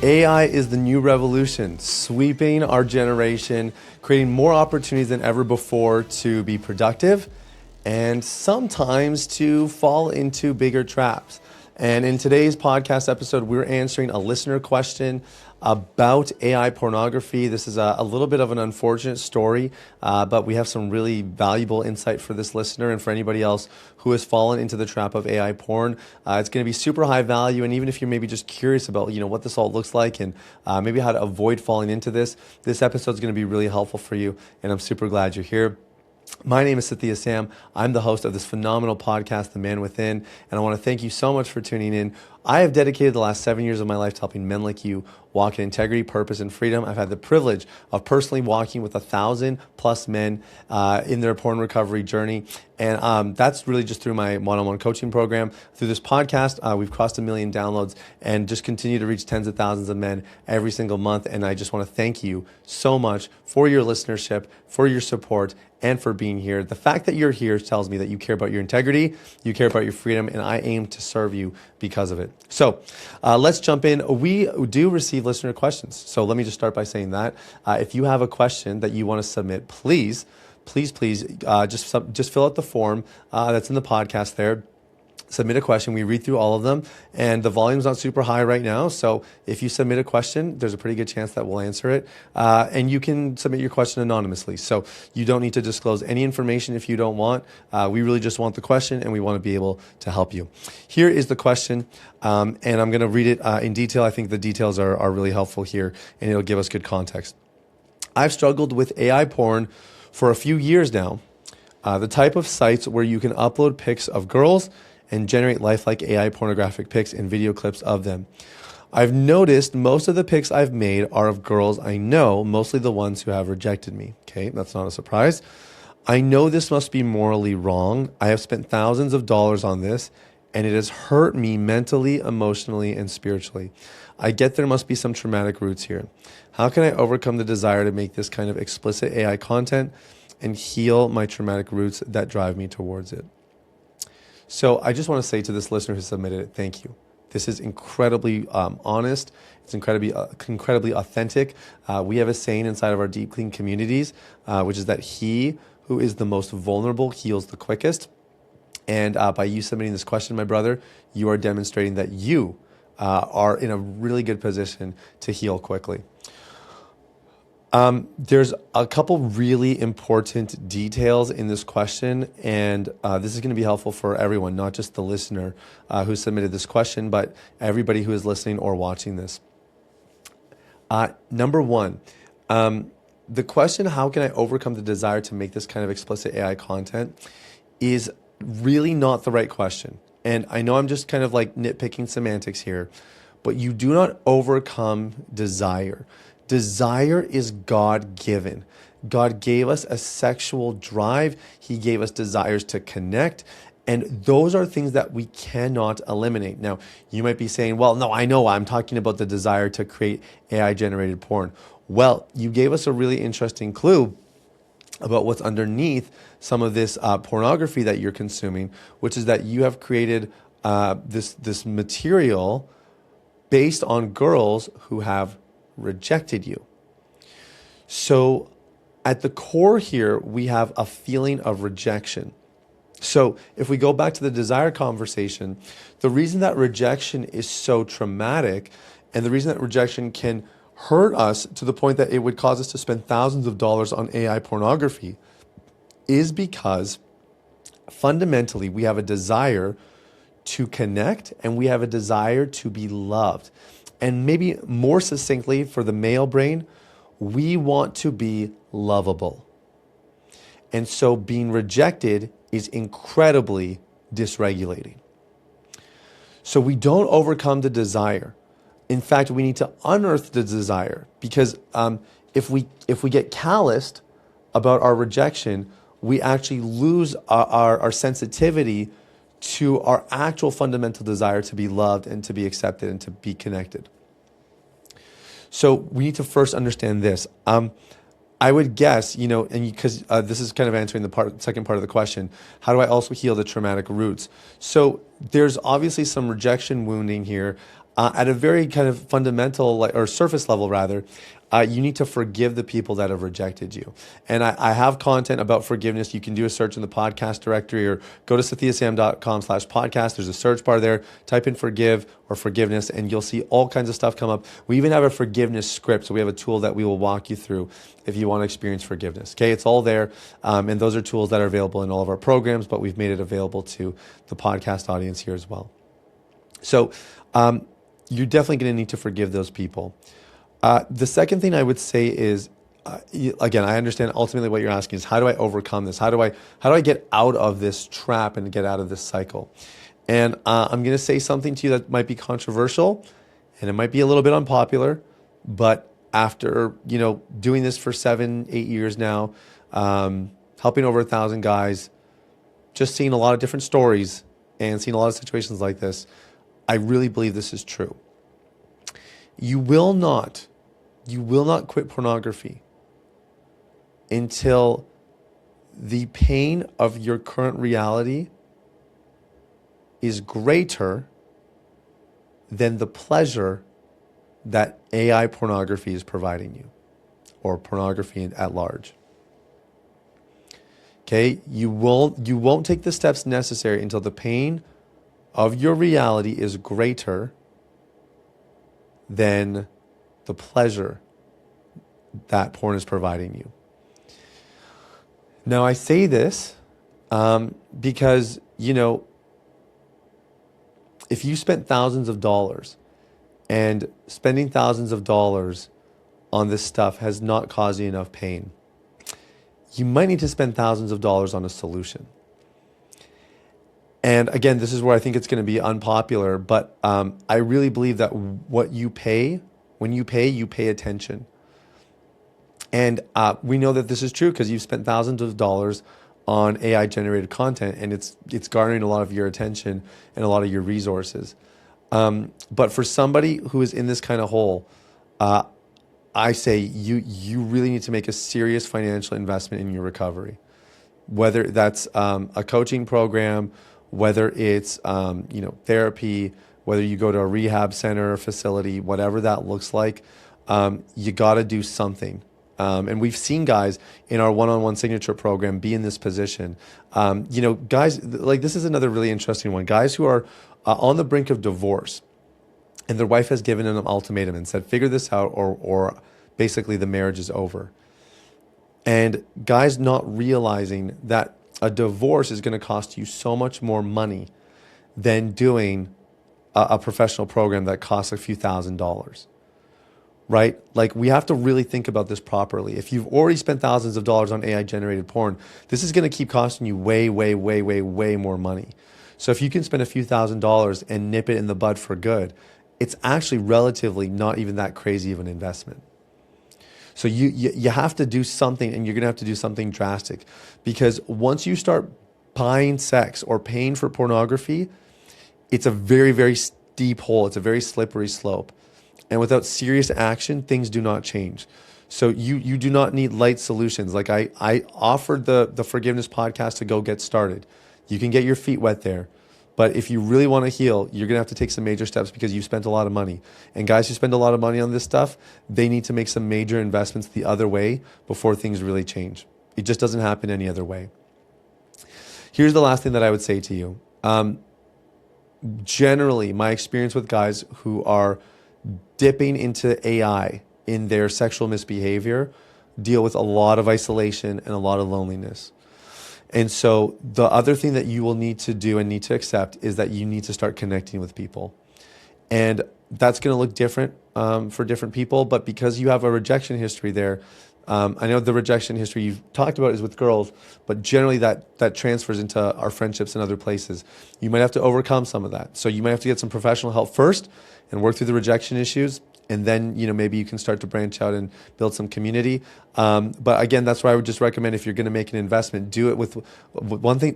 AI is the new revolution, sweeping our generation, creating more opportunities than ever before to be productive and sometimes to fall into bigger traps. And in today's podcast episode, we're answering a listener question about AI pornography. This is a little bit of an unfortunate story, but we have some really valuable insight for this listener and for anybody else who has fallen into the trap of AI porn. It's going to be super high value, and even if you're maybe just curious about what this all looks like and maybe how to avoid falling into this episode is going to be really helpful for you, and I'm super glad you're here. My name is Sathiya Sam. I'm the host of this phenomenal podcast, The Man Within, and I want to thank you so much for tuning in. I have dedicated the last 7 years of my life to helping men like you walk in integrity, purpose, and freedom. I've had the privilege of personally walking with 1,000+ men in their porn recovery journey, and that's really just through my one-on-one coaching program. Through this podcast, we've crossed 1 million downloads and just continue to reach tens of thousands of men every single month, and I just want to thank you so much for your listenership, for your support, and for being here. The fact that you're here tells me that you care about your integrity, you care about your freedom, and I aim to serve you because of it. So let's jump in. We do receive listener questions. So let me just start by saying that. If you have a question that you want to submit, please just fill out the form that's in the podcast there. Submit a question. We read through all of them, and the volume's not super high right now. So if you submit a question, there's a pretty good chance that we'll answer it. And you can submit your question anonymously. So you don't need to disclose any information if you don't want. We really just want the question, and we want to be able to help you. Here is the question, and I'm going to read it in detail. I think the details are really helpful here, and it'll give us good context. I've struggled with AI porn for a few years now. The type of sites where you can upload pics of girls and generate lifelike AI pornographic pics and video clips of them. I've noticed most of the pics I've made are of girls I know, mostly the ones who have rejected me. Okay, that's not a surprise. I know this must be morally wrong. I have spent thousands of dollars on this, and it has hurt me mentally, emotionally, and spiritually. I get there must be some traumatic roots here. How can I overcome the desire to make this kind of explicit AI content and heal my traumatic roots that drive me towards it? So I just want to say to this listener who submitted it, thank you. This is incredibly honest. It's incredibly authentic. We have a saying inside of our Deep Clean communities, which is that he who is the most vulnerable heals the quickest. And by you submitting this question, my brother, you are demonstrating that you are in a really good position to heal quickly. There's a couple really important details in this question, and this is going to be helpful for everyone, not just the listener who submitted this question, but everybody who is listening or watching this. Number one, the question, how can I overcome the desire to make this kind of explicit AI content, is really not the right question. And I know I'm just kind of like nitpicking semantics here, but you do not overcome desire. Desire is God-given. God gave us a sexual drive. He gave us desires to connect. And those are things that we cannot eliminate. Now, you might be saying, well, no, I know I'm talking about the desire to create AI-generated porn. Well, you gave us a really interesting clue about what's underneath some of this pornography that you're consuming, which is that you have created this material based on girls who have rejected you. So at the core here, we have a feeling of rejection. So if we go back to the desire conversation, the reason that rejection is so traumatic and the reason that rejection can hurt us to the point that it would cause us to spend thousands of dollars on AI pornography is because fundamentally we have a desire to connect and we have a desire to be loved. And maybe more succinctly for the male brain, we want to be lovable. And so being rejected is incredibly dysregulating. So we don't overcome the desire. In fact, we need to unearth the desire, because if we get calloused about our rejection, we actually lose our sensitivity to our actual fundamental desire to be loved and to be accepted and to be connected. So we need to first understand this. I would guess, and because this is kind of answering the second part of the question, how do I also heal the traumatic roots? So there's obviously some rejection wounding here. at a very kind of fundamental or surface level rather, you need to forgive the people that have rejected you. And I have content about forgiveness. You can do a search in the podcast directory or go to sathiyasam.com/podcast. There's a search bar there. Type in forgive or forgiveness and you'll see all kinds of stuff come up. We even have a forgiveness script. So we have a tool that we will walk you through if you want to experience forgiveness. Okay, it's all there. And those are tools that are available in all of our programs, but we've made it available to the podcast audience here as well. So you're definitely going to need to forgive those people. The second thing I would say is, again, I understand ultimately what you're asking is how do I overcome this? How do I get out of this trap and get out of this cycle? And I'm going to say something to you that might be controversial and it might be a little bit unpopular, but after, doing this for 7-8 years now, helping over 1,000 guys, just seeing a lot of different stories and seeing a lot of situations like this, I really believe this is true. You will not quit pornography until the pain of your current reality is greater than the pleasure that AI pornography is providing you, or pornography at large. Okay, you won't take the steps necessary until the pain of your reality is greater than the pleasure that porn is providing you. Now, I say this because, if you spent thousands of dollars and spending thousands of dollars on this stuff has not caused you enough pain, you might need to spend thousands of dollars on a solution. And again, this is where I think it's going to be unpopular, but I really believe that when you pay attention. And we know that this is true because you've spent thousands of dollars on AI generated content and it's garnering a lot of your attention and a lot of your resources. But for somebody who is in this kind of hole, I say you really need to make a serious financial investment in your recovery. Whether that's a coaching program, whether it's therapy, whether you go to a rehab center or facility, whatever that looks like, you got to do something. And we've seen guys in our one-on-one signature program be in this position. Guys, like this is another really interesting one. Guys who are on the brink of divorce and their wife has given them an ultimatum and said, figure this out or basically the marriage is over. And guys not realizing that a divorce is going to cost you so much more money than doing a professional program that costs a few $1,000s. Right? Like we have to really think about this properly. If you've already spent thousands of dollars on AI generated porn, this is going to keep costing you way, way, way, way, way more money. So if you can spend a few $1,000s and nip it in the bud for good, it's actually relatively not even that crazy of an investment. So you have to do something, and you're going to have to do something drastic, because once you start buying sex or paying for pornography, it's a very, very steep hole. It's a very slippery slope. And without serious action, things do not change. So you do not need light solutions. Like I offered the Forgiveness podcast to go get started. You can get your feet wet there. But if you really want to heal, you're going to have to take some major steps because you've spent a lot of money. And guys who spend a lot of money on this stuff, they need to make some major investments the other way before things really change. It just doesn't happen any other way. Here's the last thing that I would say to you. Generally, my experience with guys who are dipping into AI in their sexual misbehavior deal with a lot of isolation and a lot of loneliness. And so the other thing that you will need to do and need to accept is that you need to start connecting with people. And that's going to look different for different people, but because you have a rejection history there, I know the rejection history you've talked about is with girls, but generally that transfers into our friendships and other places. You might have to overcome some of that. So you might have to get some professional help first and work through the rejection issues. And then, maybe you can start to branch out and build some community. But again, that's why I would just recommend, if you're going to make an investment, do it with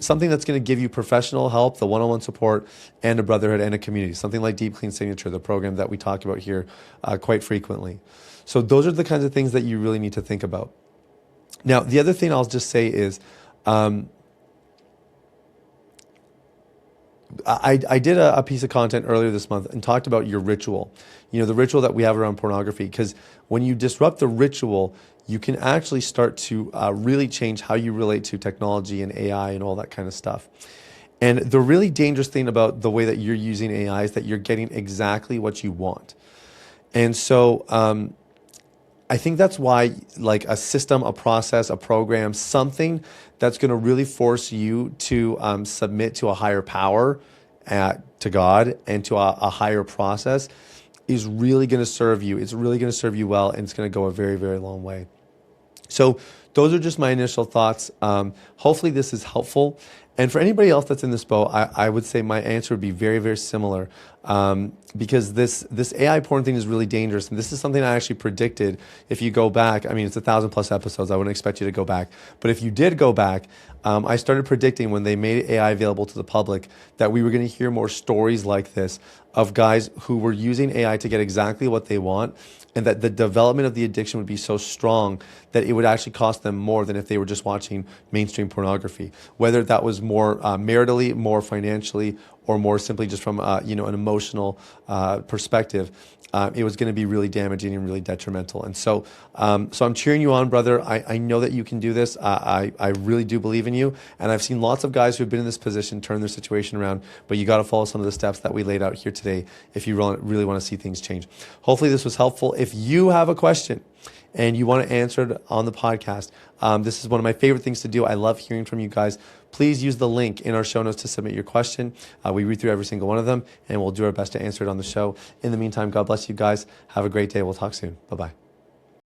something that's going to give you professional help, the one-on-one support, and a brotherhood and a community. Something like Deep Clean Signature, the program that we talk about here quite frequently. So those are the kinds of things that you really need to think about. Now, the other thing I'll just say is, I did a piece of content earlier this month and talked about your ritual, the ritual that we have around pornography. Because when you disrupt the ritual, you can actually start to really change how you relate to technology and AI and all that kind of stuff. And the really dangerous thing about the way that you're using AI is that you're getting exactly what you want. And so I think that's why, like, a system, a process, a program, something that's going to really force you to submit to a higher power, to God, and to a higher process is really going to serve you. It's really going to serve you well, and it's going to go a very, very long way. So those are just my initial thoughts. Hopefully this is helpful. And for anybody else that's in this boat, I would say my answer would be very, very similar, because this AI porn thing is really dangerous. And this is something I actually predicted. If you go back, I mean, it's 1,000+ episodes. I wouldn't expect you to go back. But if you did go back, I started predicting when they made AI available to the public that we were going to hear more stories like this of guys who were using AI to get exactly what they want, and that the development of the addiction would be so strong that it would actually cost them more than if they were just watching mainstream pornography. Whether that was more maritally, more financially, or more simply just from an emotional perspective, it was going to be really damaging and really detrimental. And so I'm cheering you on, brother. I know that you can do this. I really do believe in you. And I've seen lots of guys who have been in this position turn their situation around, but you got to follow some of the steps that we laid out here today if you really want to see things change. Hopefully this was helpful. If you have a question and you want to answer it on the podcast, this is one of my favorite things to do. I love hearing from you guys. Please use the link in our show notes to submit your question. We read through every single one of them, and we'll do our best to answer it on the show. In the meantime, God bless you guys. Have a great day. We'll talk soon. Bye-bye.